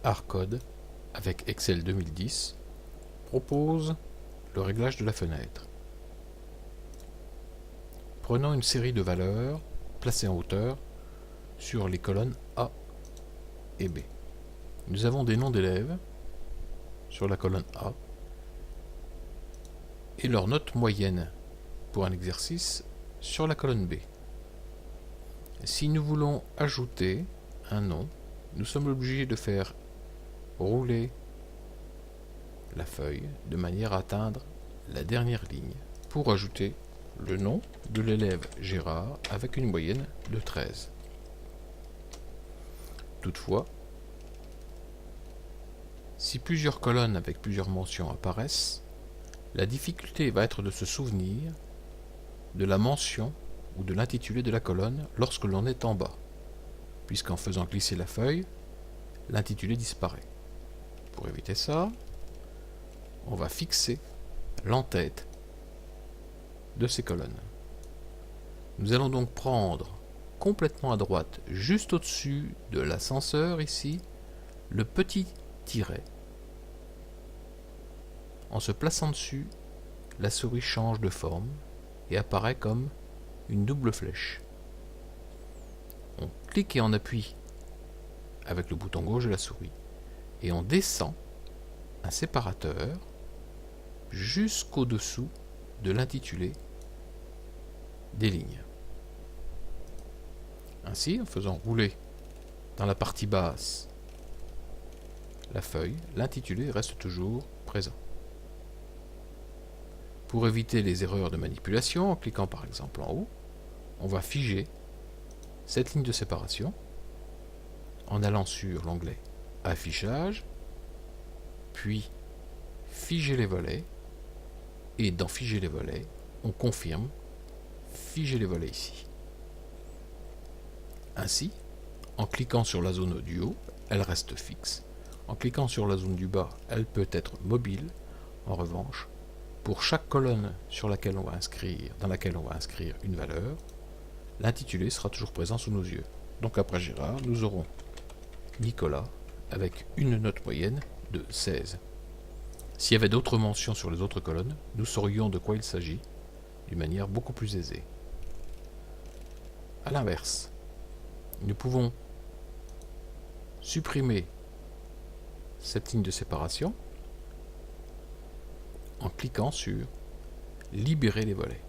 Arcode, avec Excel 2010, propose le réglage de la fenêtre. Prenons une série de valeurs placées en hauteur sur les colonnes A et B. Nous avons des noms d'élèves sur la colonne A et leur note moyenne pour un exercice sur la colonne B. Si nous voulons ajouter un nom, nous sommes obligés de faire rouler la feuille de manière à atteindre la dernière ligne pour ajouter le nom de l'élève Gérard avec une moyenne de 13. Toutefois, si plusieurs colonnes avec plusieurs mentions apparaissent, la difficulté va être de se souvenir de la mention ou de l'intitulé de la colonne lorsque l'on est en bas, puisqu'en faisant glisser la feuille, l'intitulé disparaît. Pour éviter ça, on va fixer l'entête de ces colonnes. Nous allons donc prendre complètement à droite, juste au-dessus de l'ascenseur ici, le petit tiret. En se plaçant dessus, la souris change de forme et apparaît comme une double flèche. On clique et on appuie avec le bouton gauche de la souris et on descend un séparateur jusqu'au-dessous de l'intitulé des lignes. Ainsi, en faisant rouler dans la partie basse la feuille, l'intitulé reste toujours présent. Pour éviter les erreurs de manipulation, en cliquant par exemple en haut, on va figer cette ligne de séparation en allant sur l'onglet Affichage, puis Figer les volets, et dans Figer les volets, on confirme Figer les volets ici. Ainsi, en cliquant sur la zone du haut, elle reste fixe. En cliquant sur la zone du bas, elle peut être mobile. En revanche, pour chaque colonne dans laquelle on va inscrire une valeur, l'intitulé sera toujours présent sous nos yeux. Donc après Gérard, nous aurons Nicolas avec une note moyenne de 16. S'il y avait d'autres mentions sur les autres colonnes, nous saurions de quoi il s'agit d'une manière beaucoup plus aisée. A l'inverse, nous pouvons supprimer cette ligne de séparation en cliquant sur Libérer les volets.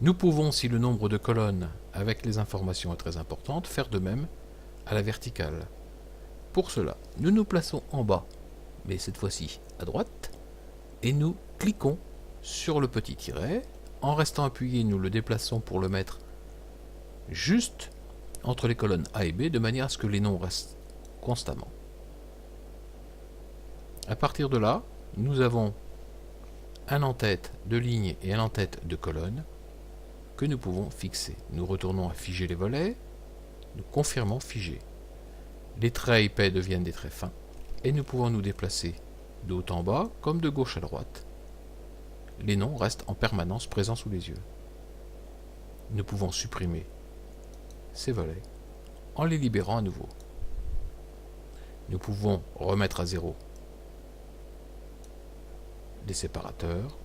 Nous pouvons, si le nombre de colonnes avec les informations est très important, faire de même à la verticale. Pour cela, nous nous plaçons en bas, mais cette fois-ci à droite, et nous cliquons sur le petit tiret. En restant appuyé, nous le déplaçons pour le mettre juste entre les colonnes A et B, de manière à ce que les noms restent constamment. À partir de là, nous avons un en-tête de ligne et un en-tête de colonne que nous pouvons fixer. Nous retournons à figer les volets, nous confirmons figer. Les traits épais deviennent des traits fins et nous pouvons nous déplacer de haut en bas comme de gauche à droite. Les noms restent en permanence présents sous les yeux. Nous pouvons supprimer ces volets en les libérant à nouveau. Nous pouvons remettre à zéro les séparateurs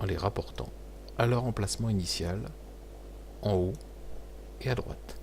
en les rapportant à leur emplacement initial en haut et à droite.